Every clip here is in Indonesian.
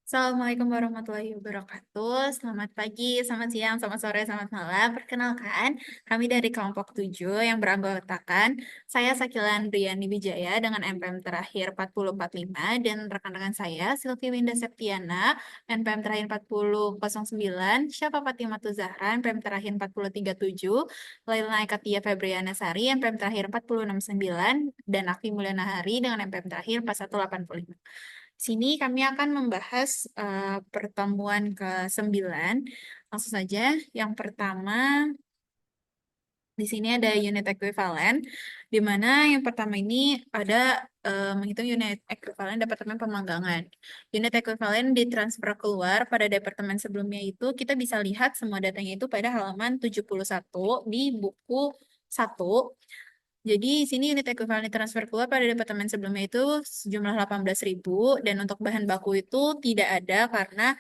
Assalamualaikum warahmatullahi wabarakatuh. Selamat pagi, selamat siang, selamat sore, selamat malam. Perkenalkan, kami dari kelompok 7 yang beranggotakan saya Sakilan Briani Wijaya dengan NPM terakhir 4045 dan rekan-rekan saya Silvi Winda Septiana, NPM terakhir 4009, Syafa Fatimatu Zahra, NPM terakhir 4037, Laila Ekatia Febriana Sari, NPM terakhir 4069, dan Akti Mulyana Hari dengan NPM terakhir 4185. Sini kami akan membahas pertemuan ke-9. Langsung saja, yang pertama di sini ada unit ekuivalen, di mana yang pertama ini ada menghitung unit ekuivalen Departemen Pemanggangan. Unit ekuivalen ditransfer keluar pada departemen sebelumnya itu, kita bisa lihat semua datanya itu pada halaman 71 di buku 1. Jadi sini unit ekuivalen transfer keluar pada departemen sebelumnya itu sejumlah 18.000 dan untuk bahan baku itu tidak ada karena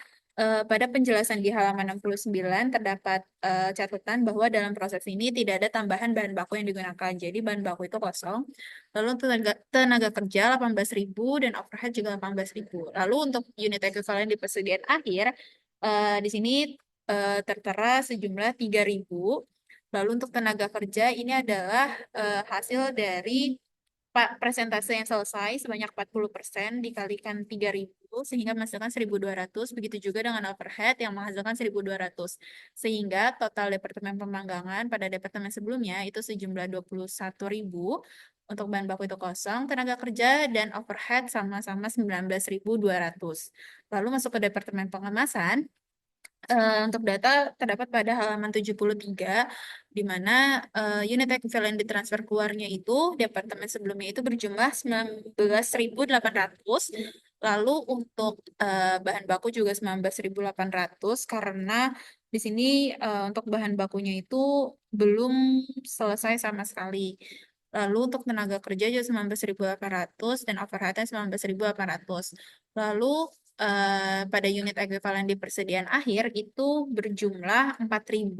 pada penjelasan di halaman 69 terdapat catatan bahwa dalam proses ini tidak ada tambahan bahan baku yang digunakan. Jadi bahan baku itu kosong. Lalu untuk tenaga kerja 18.000 dan overhead juga 18.000. Lalu untuk unit ekuivalen di persediaan akhir di sini tertera sejumlah 3.000. Lalu untuk tenaga kerja ini adalah hasil dari presentase yang selesai sebanyak 40% dikalikan 3.000 sehingga menghasilkan 1.200. Begitu juga dengan overhead yang menghasilkan 1.200. Sehingga total Departemen Pemanggangan pada departemen sebelumnya itu sejumlah 21.000. Untuk bahan baku itu kosong, tenaga kerja dan overhead sama-sama 19.200. Lalu masuk ke Departemen Pengemasan. Untuk data terdapat pada halaman 73, di mana unit ekuivalen ditransfer keluarnya itu, departemen sebelumnya itu berjumlah 19.800. Lalu untuk bahan baku juga 19.800, karena di sini untuk bahan bakunya itu belum selesai sama sekali. Lalu untuk tenaga kerja juga 19.800 dan overheadnya 19.800. Lalu pada unit ekuivalen di persediaan akhir itu berjumlah 4.000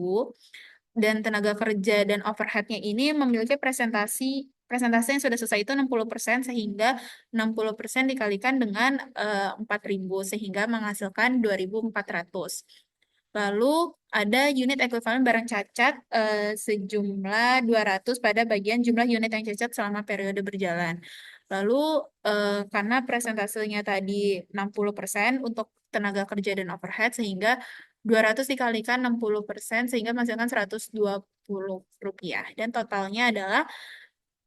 dan tenaga kerja dan overheadnya ini memiliki presentasi yang sudah selesai itu 60% sehingga 60% dikalikan dengan 4.000 sehingga menghasilkan 2.400. Lalu ada unit ekuivalen barang cacat sejumlah 200 pada bagian jumlah unit yang cacat selama periode berjalan. Lalu karena presentasenya tadi 60% untuk tenaga kerja dan overhead sehingga 200 dikalikan 60% sehingga menghasilkan 120 rupiah. Dan totalnya adalah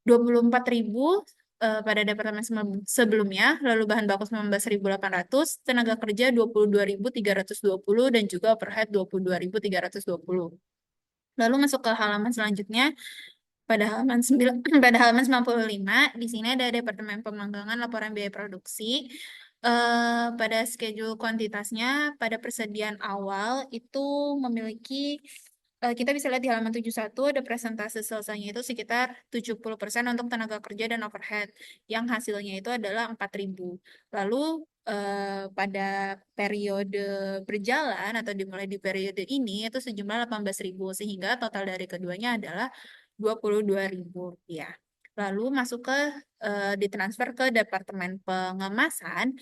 24.000 pada departemen sebelumnya, lalu bahan baku 19.800, tenaga kerja 22.320 dan juga overhead 22.320. Lalu masuk ke halaman selanjutnya, pada halaman 9, pada halaman 95, di sini ada Departemen Pemanggangan Laporan Biaya Produksi. Pada schedule kuantitasnya, pada persediaan awal itu memiliki kita bisa lihat di halaman 71 ada presentase selesainya itu sekitar 70% untuk tenaga kerja dan overhead yang hasilnya itu adalah 4.000. Lalu pada periode berjalan atau dimulai di periode ini itu sejumlah 18.000 sehingga total dari keduanya adalah 22.000 rupiah. Lalu masuk ke ditransfer ke Departemen Pengemasan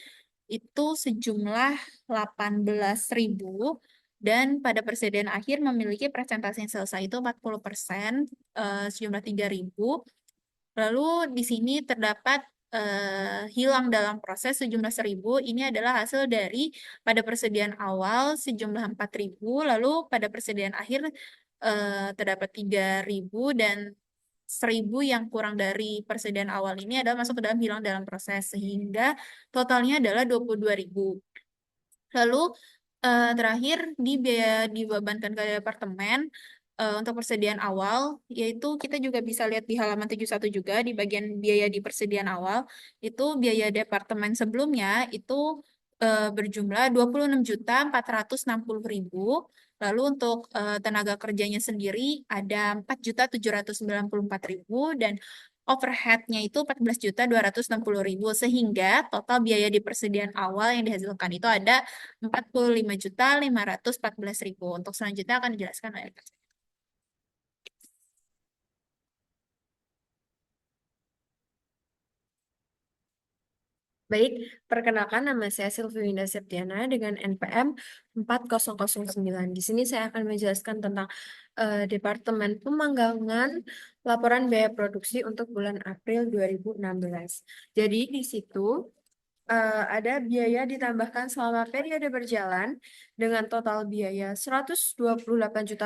itu sejumlah 18.000 dan pada persediaan akhir memiliki presentasi yang selesai itu 40%, sejumlah 3.000. Lalu di sini terdapat hilang dalam proses sejumlah 1.000. Ini adalah hasil dari pada persediaan awal sejumlah 4.000, lalu pada persediaan akhir terdapat 3.000 dan 1.000 yang kurang dari persediaan awal ini adalah masuk ke dalam hilang dalam proses sehingga totalnya adalah 22.000. Lalu terakhir di biaya dibebankan ke departemen untuk persediaan awal, yaitu kita juga bisa lihat di halaman 71 juga di bagian biaya di persediaan awal, itu biaya departemen sebelumnya itu berjumlah 26.460.000. Lalu untuk tenaga kerjanya sendiri ada 4.794.000 dan overheadnya itu 14.260.000 sehingga total biaya di persediaan awal yang dihasilkan itu ada 45.514.000. Untuk selanjutnya akan dijelaskan oleh Kak. Baik, perkenalkan nama saya Sylvia Septiana dengan NPM 4009. Di sini saya akan menjelaskan tentang Departemen Pemanggangan Laporan Biaya Produksi untuk bulan April 2016. Jadi di situ ada biaya ditambahkan selama periode berjalan dengan total biaya 128.520.000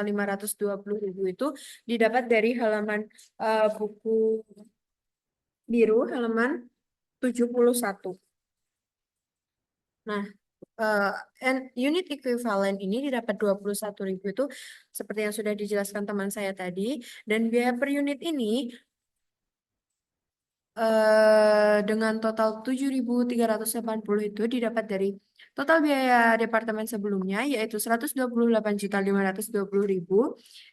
itu didapat dari halaman buku biru halaman 71. Nah, eh, unit ekuivalen ini didapat 21.000 itu seperti yang sudah dijelaskan teman saya tadi. Dan biaya per unit ini dengan total 7.380 itu didapat dari total biaya departemen sebelumnya yaitu 128.520.000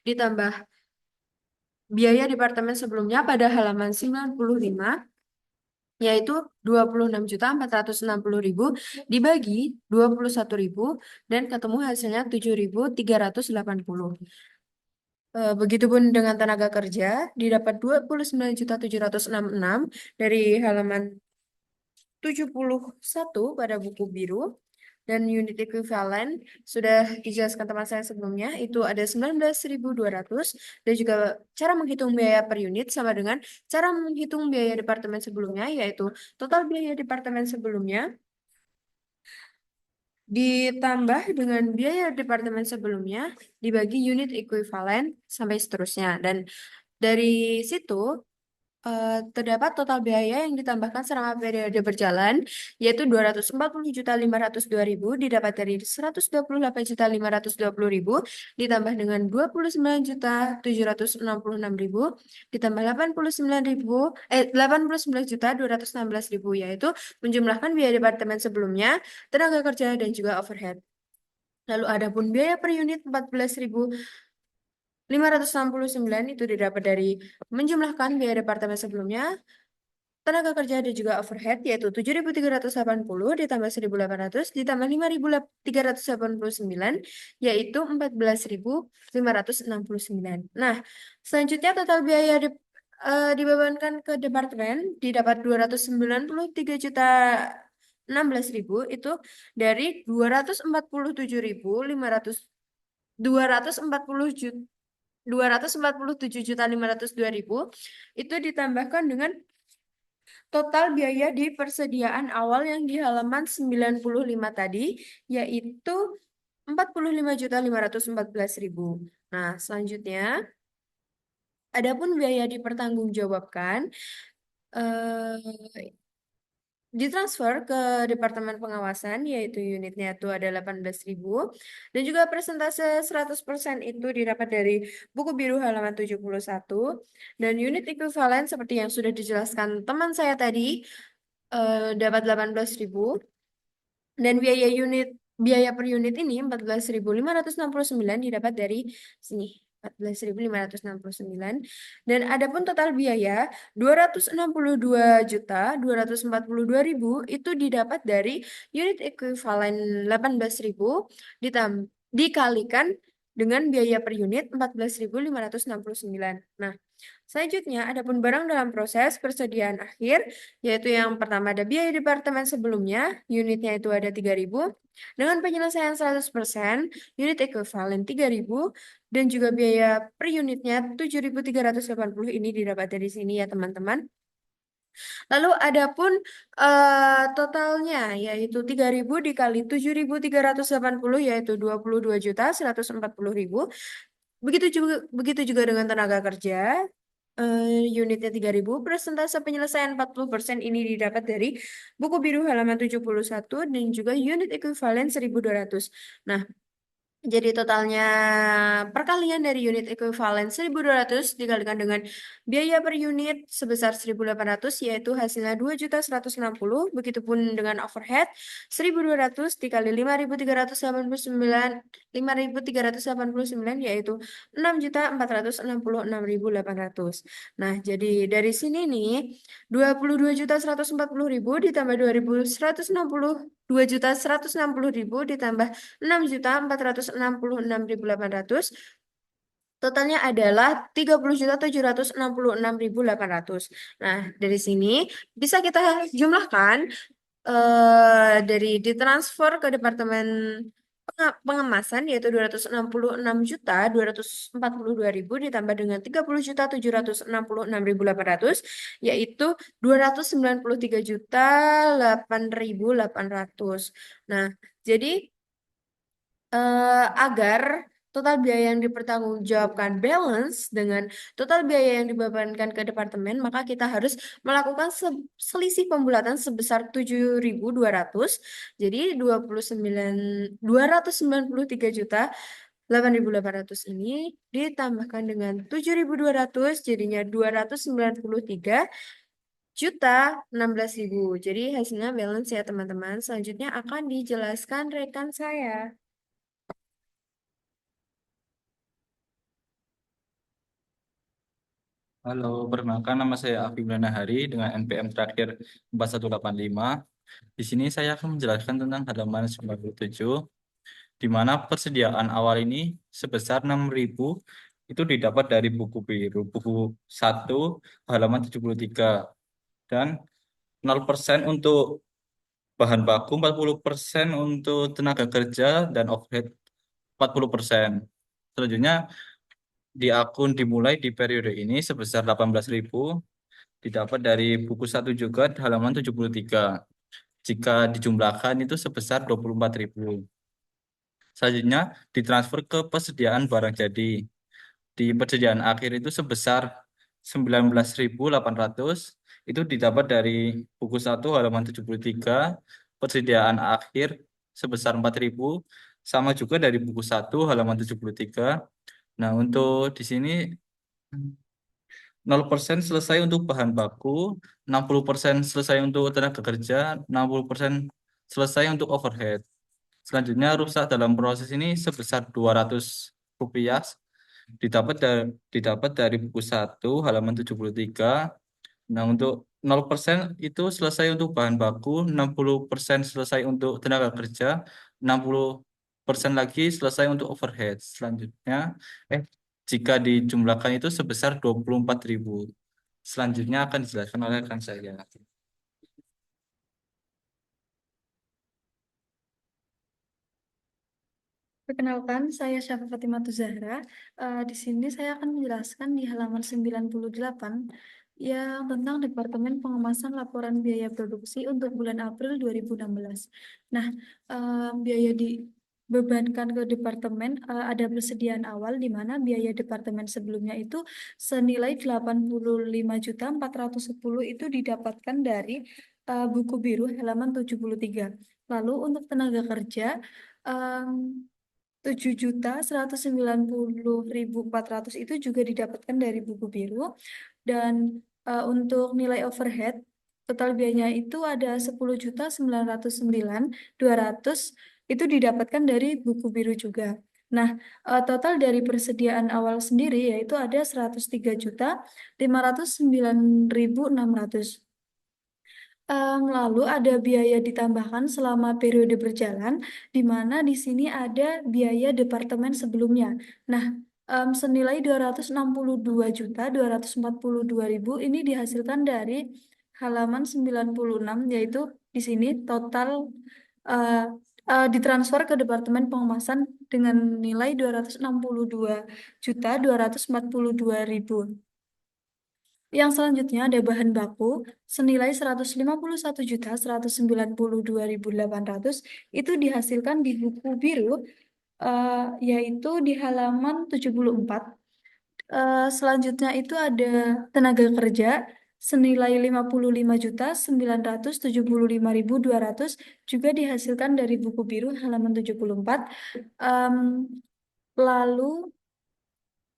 ditambah biaya departemen sebelumnya pada halaman 95 yaitu 26.460.000 dibagi 21.000 dan ketemu hasilnya 7.380. Begitupun dengan tenaga kerja didapat 29.766 dari halaman 71 pada buku biru dan unit ekuivalen sudah dijelaskan teman saya sebelumnya itu ada 19.200 dan juga cara menghitung biaya per unit sama dengan cara menghitung biaya departemen sebelumnya yaitu total biaya departemen sebelumnya ditambah dengan biaya departemen sebelumnya dibagi unit ekuivalen sampai seterusnya dan dari situ terdapat total biaya yang ditambahkan selama periode berjalan, yaitu 240.502.000 didapat dari 128.520.000 ditambah dengan 29.766.000 ditambah 89.216.000 yaitu menjumlahkan biaya departemen sebelumnya, tenaga kerja dan juga overhead. Lalu adapun biaya per unit 14.569 itu didapat dari menjumlahkan biaya departemen sebelumnya, tenaga kerja dan juga overhead yaitu 7.380 ditambah 1.800 ditambah 5.389 yaitu 14.569. Nah, selanjutnya total biaya dibebankan ke departemen didapat 293.016.000 itu dari 247.502.000 itu ditambahkan dengan total biaya di persediaan awal yang di halaman 95 tadi, yaitu 45.514.000. Nah, selanjutnya, adapun biaya dipertanggungjawabkan, eh, ditransfer ke Departemen Pengawasan, yaitu unitnya itu ada 18.000, dan juga persentase 100% itu didapat dari buku biru halaman 71, dan unit ekuivalen seperti yang sudah dijelaskan teman saya tadi, dapat 18.000 dan biaya per unit ini 14.569 didapat dari sini 14.569 dan adapun total biaya 262.242.000 itu didapat dari unit ekuivalen 18.000 dikalikan dengan biaya per unit 14.569. Nah, selanjutnya, adapun barang dalam proses persediaan akhir, yaitu yang pertama ada biaya departemen sebelumnya, unitnya itu ada 3.000, dengan penyelesaian 100%, unit ekuivalen 3.000, dan juga biaya per unitnya 7.380 ini didapat dari sini ya teman-teman. Lalu adapun totalnya yaitu 3.000 dikali 7.380 yaitu 22.140.000. Begitu juga dengan tenaga kerja. Unitnya 3.000, persentase penyelesaian 40% ini didapat dari buku biru halaman 71 dan juga unit ekuivalen 1.200. Nah, jadi totalnya perkalian dari unit ekuivalen 1.200 dikalikan dengan biaya per unit sebesar 1.800 yaitu hasilnya 2.160. Begitupun dengan overhead 1.200 dikali 5.389 5.389 yaitu 6.466.800. Nah, jadi dari sini nih 22.140.000 ditambah 2.160 ditambah 6.466.800 totalnya adalah 30.766.800. Nah, dari sini bisa kita jumlahkan dari ditransfer ke Departemen Pengemasan yaitu 266.242.000 ditambah dengan 30.766.800 yaitu 293.008.800. Nah, jadi agar total biaya yang dipertanggungjawabkan balance dengan total biaya yang dibebankan ke departemen, maka kita harus melakukan selisih pembulatan sebesar 7.200. Jadi 293.800 ini ditambahkan dengan 7.200 jadinya 293.016.000. Jadi hasilnya balance ya teman-teman. Selanjutnya akan dijelaskan rekan saya. Halo, perkenalkan nama saya Afif Hari dengan NPM terakhir 4185. Di sini saya akan menjelaskan tentang halaman 97, di mana persediaan awal ini sebesar 6.000 itu didapat dari buku biru, buku 1 halaman 73, dan 0% untuk bahan baku, 40% untuk tenaga kerja, dan overhead 40%. Selanjutnya, di akun dimulai di periode ini sebesar 18.000 didapat dari buku 1 juga di halaman 73. Jika dijumlahkan itu sebesar 24.000. Selanjutnya ditransfer ke persediaan barang jadi. Di persediaan akhir itu sebesar 19.800 itu didapat dari buku 1 halaman 73, persediaan akhir sebesar 4.000 sama juga dari buku 1 halaman 73. Nah, untuk di sini 0% selesai untuk bahan baku, 60% selesai untuk tenaga kerja, 60% selesai untuk overhead. Selanjutnya rusak dalam proses ini sebesar Rp200 didapat dari buku 1 halaman 73. Nah, untuk 0% itu selesai untuk bahan baku, 60% selesai untuk tenaga kerja, 60% lagi selesai untuk overhead. Selanjutnya, jika dijumlahkan itu sebesar 24.000. Selanjutnya akan dijelaskan oleh rekan saya. Perkenalkan, saya Syafa Fatimah Zahra. Di sini saya akan menjelaskan di halaman 98 yang tentang Departemen Pengemasan Laporan Biaya Produksi untuk bulan April 2016. Nah, biaya dibebankan ke departemen ada persediaan awal di mana biaya departemen sebelumnya itu senilai 85.410 itu didapatkan dari buku biru halaman 73. Lalu untuk tenaga kerja 7.190.400 itu juga didapatkan dari buku biru dan untuk nilai overhead total biayanya itu ada 10.909.200 itu didapatkan dari buku biru juga. Nah, total dari persediaan awal sendiri yaitu ada 103.509.600. Lalu ada biaya ditambahkan selama periode berjalan, di mana di sini ada biaya departemen sebelumnya. Nah, senilai 262.242.000 ini dihasilkan dari halaman 96, yaitu di sini total uh, ditransfer ke Departemen Pengemasan dengan nilai 262.242.000. Yang selanjutnya ada bahan baku senilai 151.192.800 itu dihasilkan di buku biru yaitu di halaman 74. Selanjutnya itu ada tenaga kerja senilai 55.975.200 juga dihasilkan dari buku biru halaman 74. Em, Lalu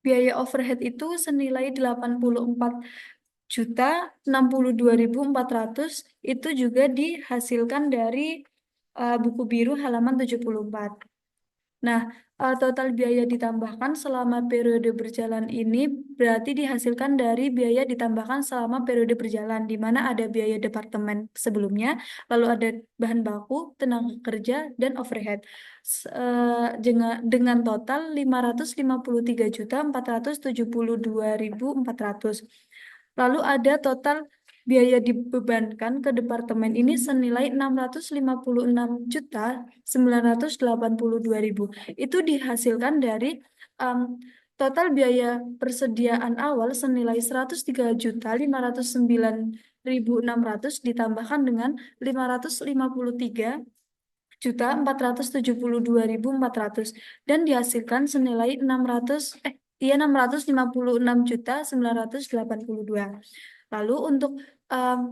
biaya overhead itu senilai 84.062.400 itu juga dihasilkan dari buku biru halaman 74. Nah, total biaya ditambahkan selama periode berjalan ini berarti dihasilkan dari biaya ditambahkan selama periode berjalan, di mana ada biaya departemen sebelumnya, lalu ada bahan baku, tenaga kerja, dan overhead. Dengan total 553.472.400. Lalu ada total biaya dibebankan ke departemen ini senilai 656.982.000. Itu dihasilkan dari em, total biaya persediaan awal senilai 103.509.600 ditambahkan dengan 553.472.400 dan dihasilkan senilai 656.982. Lalu untuk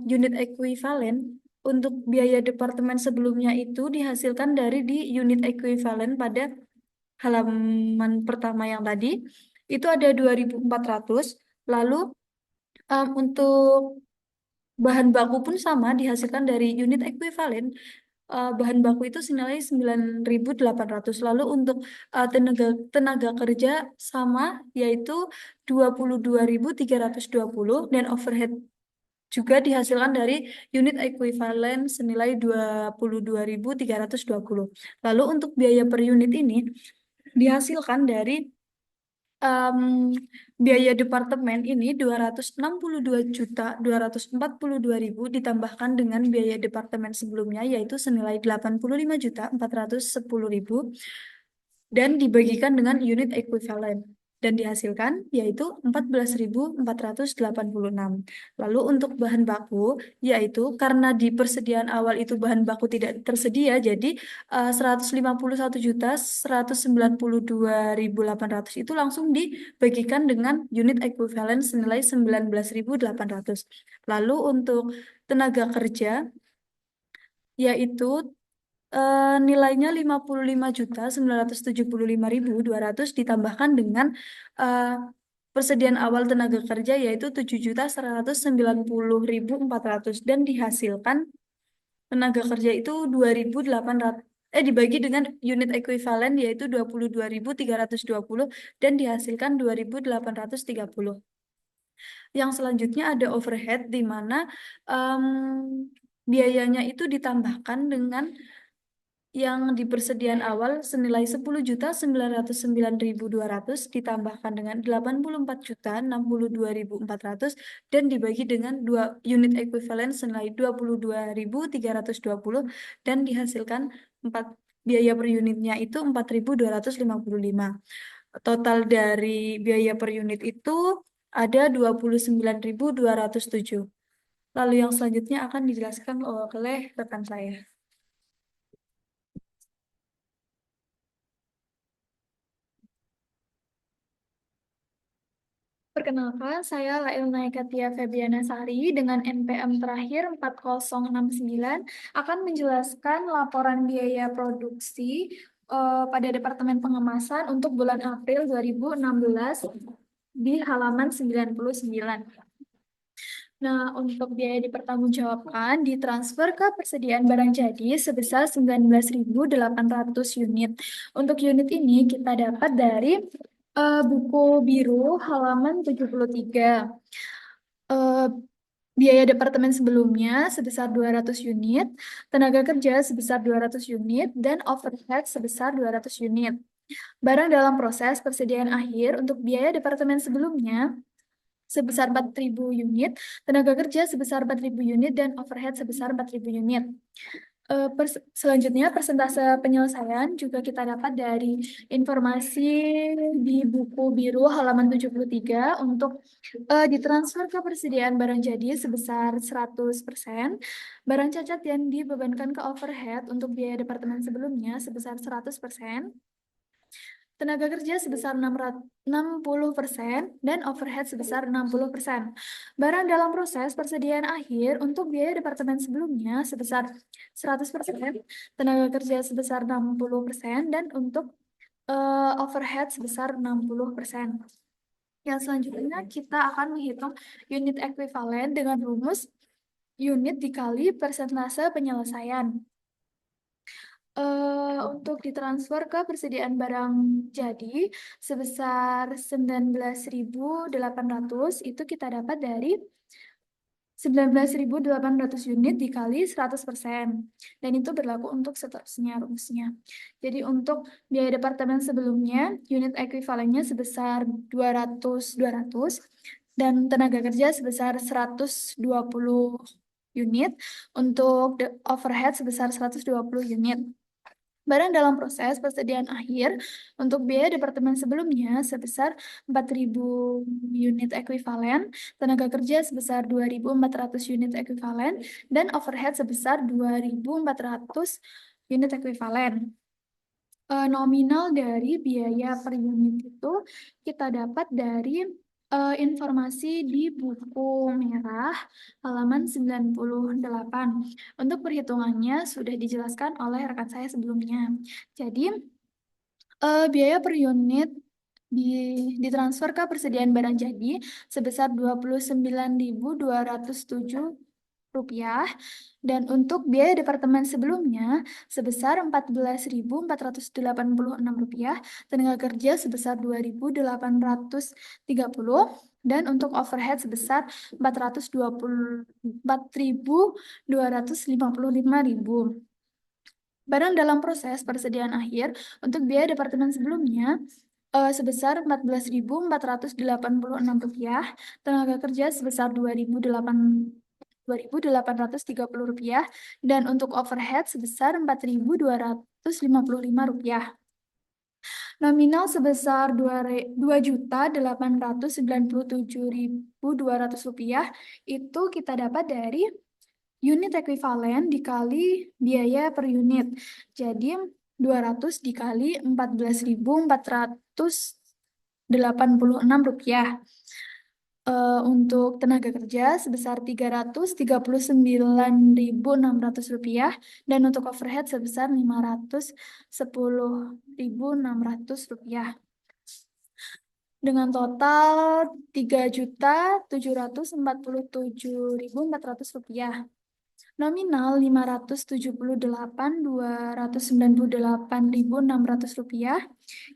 unit ekuivalen untuk biaya departemen sebelumnya itu dihasilkan dari di unit ekuivalen pada halaman pertama yang tadi itu ada 2.400. Lalu untuk bahan baku pun sama dihasilkan dari unit ekuivalen. Bahan baku itu senilai 9.800. Lalu untuk tenaga tenaga kerja sama yaitu 22.320 dan overhead juga dihasilkan dari unit ekuivalen senilai 22.320. Lalu untuk biaya per unit ini dihasilkan dari em, biaya departemen ini 262.242.000 ditambahkan dengan biaya departemen sebelumnya yaitu senilai 85.410.000 dan dibagikan dengan unit ekuivalen dan dihasilkan yaitu 14.486. Lalu untuk bahan baku yaitu karena di persediaan awal itu bahan baku tidak tersedia jadi 151.192.800 itu langsung dibagikan dengan unit ekuivalen senilai 19.800. Lalu untuk tenaga kerja yaitu nilainya 55.975.200 ditambahkan dengan eh, persediaan awal tenaga kerja yaitu 7.190.400 dan dihasilkan tenaga kerja itu 2.800 dibagi dengan unit ekuivalen yaitu 22.320 dan dihasilkan 2.830. Yang selanjutnya ada overhead di mana em, biayanya itu ditambahkan dengan yang di persediaan awal senilai 10.909.200 ditambahkan dengan 84.062.400 dan dibagi dengan dua unit ekuivalen senilai 22.320 dan dihasilkan 4 biaya per unitnya itu 4.255. Total dari biaya per unit itu ada 29.207. Lalu yang selanjutnya akan dijelaskan oleh rekan saya. Perkenalkan, saya Lailna Katia Febriana Sari dengan NPM terakhir 4069 akan menjelaskan laporan biaya produksi pada Departemen Pengemasan untuk bulan April 2016 di halaman 99. Nah, untuk biaya dipertanggungjawabkan ditransfer ke persediaan barang jadi sebesar 19.800 unit. Untuk unit ini kita dapat dari buku biru halaman 73. Eh, biaya departemen sebelumnya sebesar 200 unit, tenaga kerja sebesar 200 unit, dan overhead sebesar 200 unit. Barang dalam proses persediaan akhir untuk biaya departemen sebelumnya sebesar 4.000 unit, tenaga kerja sebesar 4.000 unit, dan overhead sebesar 4.000 unit. Selanjutnya, persentase penyelesaian juga kita dapat dari informasi di buku biru halaman 73 untuk ditransfer ke persediaan barang jadi sebesar 100%, barang cacat yang dibebankan ke overhead untuk biaya departemen sebelumnya sebesar 100%, tenaga kerja sebesar 60% dan overhead sebesar 60%. Barang dalam proses persediaan akhir untuk biaya departemen sebelumnya sebesar 100%, tenaga kerja sebesar 60%, dan untuk overhead sebesar 60%. Yang selanjutnya kita akan menghitung unit ekuivalen dengan rumus unit dikali persentase penyelesaian. Untuk ditransfer ke persediaan barang jadi sebesar 19.800 itu kita dapat dari 19.800 unit dikali 100%. Dan itu berlaku untuk seterusnya rumusnya. Jadi untuk biaya departemen sebelumnya, unit ekuivalennya sebesar 200. dan tenaga kerja sebesar 120 unit, untuk overhead sebesar 120 unit. Barang dalam proses persediaan akhir untuk biaya departemen sebelumnya sebesar 4.000 unit ekuivalen, tenaga kerja sebesar 2.400 unit ekuivalen, dan overhead sebesar 2.400 unit ekuivalen. Nominal dari biaya per unit itu kita dapat dari informasi di buku merah halaman 98. Untuk perhitungannya sudah dijelaskan oleh rekan saya sebelumnya. Jadi, biaya per unit ditransfer ke persediaan barang jadi sebesar Rp29.207, dan untuk biaya departemen sebelumnya sebesar Rp14.486, tenaga kerja sebesar 2.830, dan untuk overhead sebesar 4.255.000. Barang dalam proses persediaan akhir untuk biaya departemen sebelumnya sebesar Rp14.486, tenaga kerja sebesar Rp2.830, dan untuk overhead sebesar Rp4.255. Nominal sebesar Rp2.897.200 itu kita dapat dari unit ekuivalen dikali biaya per unit. Jadi 200 dikali Rp14.486. Untuk tenaga kerja sebesar Rp339.600, dan untuk overhead sebesar Rp510.600. Dengan total Rp3.747.400. Nominal Rp578.298.600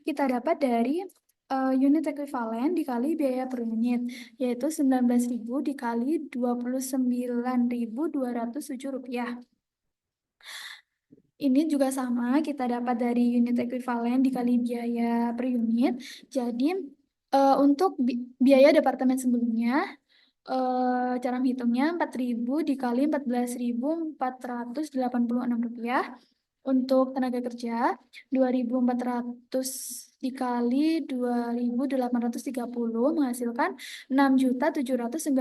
kita dapat dari unit ekuivalen dikali biaya per unit, yaitu 19.000 dikali Rp29.207. Ini juga sama, kita dapat dari unit ekuivalen dikali biaya per unit. Jadi, untuk biaya departemen sebelumnya, cara menghitungnya 4.000 dikali Rp14.486. Untuk tenaga kerja 2.400 dikali 2.830 menghasilkan 6.792.000,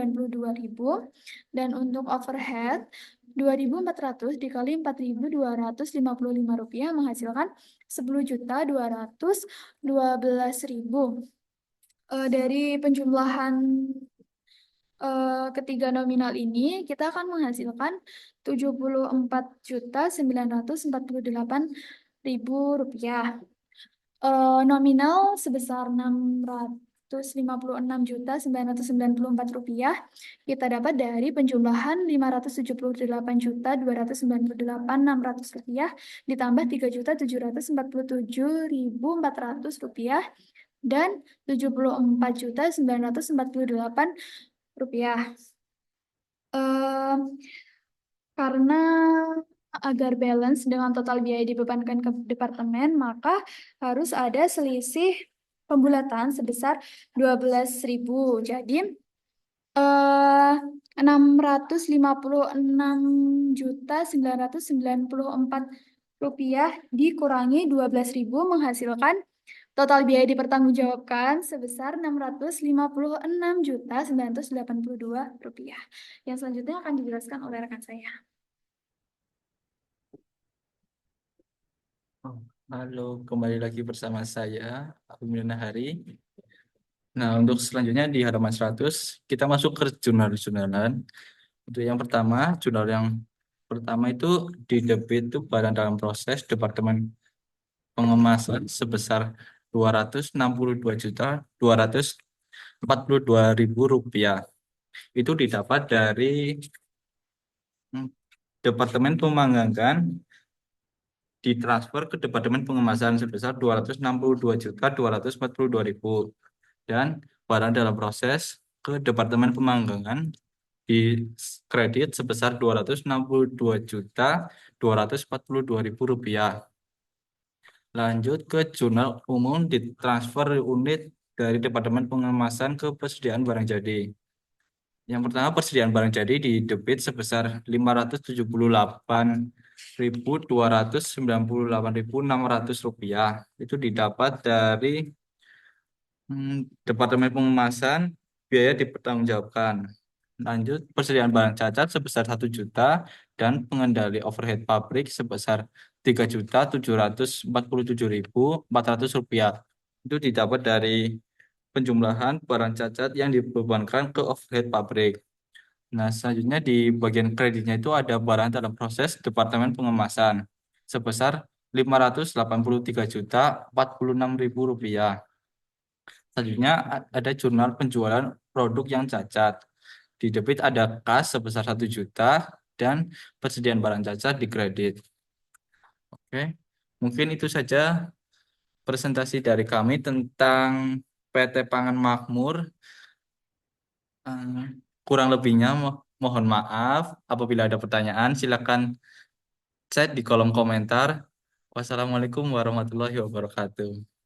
dan untuk overhead 2.400 dikali Rp4.255 menghasilkan 10.212.000. Dari penjumlahan ketiga nominal ini, kita akan menghasilkan Rp74.948.000. Nominal sebesar Rp656.994 kita dapat dari penjumlahan Rp578.298.600 ditambah Rp3.747.400 dan Rp74.948. Karena agar balance dengan total biaya dibebankan ke departemen, maka harus ada selisih pembulatan sebesar 12.000. Jadi 656.994 dikurangi 12.000 menghasilkan total biaya dipertanggungjawabkan sebesar Rp656.982. Yang selanjutnya akan dijelaskan oleh rekan saya. Halo, kembali lagi bersama saya, Abimana Hari. Nah, untuk selanjutnya di halaman 100, kita masuk ke jurnal-jurnalan. Untuk yang pertama, jurnal yang pertama itu di debit itu barang dalam proses Departemen Pengemasan sebesar Rp262.242.000. Itu didapat dari Departemen Pemanggangan ditransfer ke Departemen Pengemasan sebesar Rp262.242.000, dan barang dalam proses ke Departemen Pemanggangan di kredit sebesar Rp262.242.000. Lanjut ke jurnal umum ditransfer unit dari Departemen Pengemasan ke persediaan barang jadi. Yang pertama, persediaan barang jadi di debit sebesar 578.298.600 rupiah. Itu didapat dari Departemen Pengemasan, biaya dipertanggungjawabkan. Lanjut, persediaan barang cacat sebesar 1 juta dan pengendali overhead pabrik sebesar 3.747.400 rupiah. Itu didapat dari penjumlahan barang cacat yang dibebankan ke overhead pabrik. Nah, selanjutnya di bagian kreditnya itu ada barang dalam proses Departemen Pengemasan sebesar 583.046.000 rupiah. Selanjutnya ada jurnal penjualan produk yang cacat. Di debit ada kas sebesar 1 juta dan persediaan barang cacat di kredit. Oke, mungkin itu saja presentasi dari kami tentang PT Pangan Makmur. Eh, Kurang lebihnya mohon maaf. Apabila ada pertanyaan, silakan chat di kolom komentar. Wassalamualaikum warahmatullahi wabarakatuh.